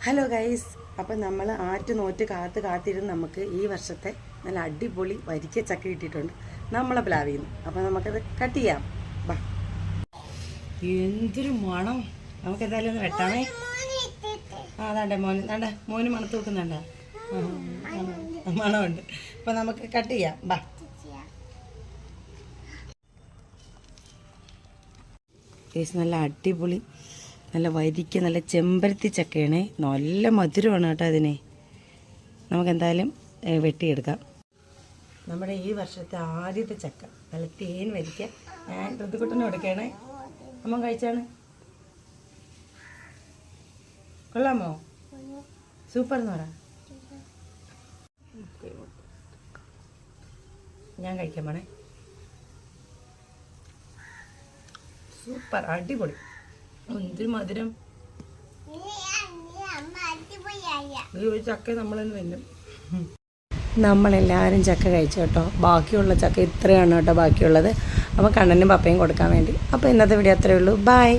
Hello guys, അപ്പം നമ്മൾ നോറ്റ് കാത്തിരുന്ന് നമുക്ക് ഈ വർഷത്തെ നല്ല അടിപൊളി വരിക്ക ചക്ക കിട്ടിയിട്ടുണ്ട് നമ്മളെ പ്ലാവിൽ നിന്ന്. അപ്പം നമുക്കത് കട്ട് ചെയ്യാം. ബാ, എന്തൊരു മണം! നമുക്ക് എന്തായാലും ഒന്ന് വെട്ടാമേ. അതാണ്ടേ മോന് മണത്ത് വെക്കുന്നുണ്ട, മണമുണ്ട്. അപ്പം നമുക്ക് കട്ട് ചെയ്യാം. ബാ, നല്ല അടിപൊളി നല്ല വരിക്ക നല്ല ചെമ്പരത്തി ചക്കയാണേ. നല്ല മധുരമാണ് കേട്ടോ അതിനെ. നമുക്കെന്തായാലും വെട്ടിയെടുക്കാം. നമ്മുടെ ഈ വർഷത്തെ ആദ്യത്തെ ചക്ക നല്ല തേൻ വരിക്ക ഞാൻ ഋതുക്കുട്ടന് കൊടുക്കണേ. അമ്മ കഴിച്ചാണ്, കൊള്ളാമോ? സൂപ്പർ എന്ന് പറ. ഞാൻ കഴിക്കാൻ പോണേ. സൂപ്പർ, അടിപൊളി. എന്തൊരു മധുരം! ഈ ഒരു ചക്ക നമ്മളെന്ന് വരും. നമ്മളെല്ലാവരും ചക്ക കഴിച്ചു കേട്ടോ. ബാക്കിയുള്ള ചക്ക ഇത്രയാണ് കേട്ടോ ബാക്കിയുള്ളത്. അപ്പോൾ കണ്ണനും പപ്പയും കൊടുക്കാൻ വേണ്ടി. അപ്പോൾ ഇന്നത്തെ വീഡിയോ അത്രയേ ഉള്ളൂ. ബൈ.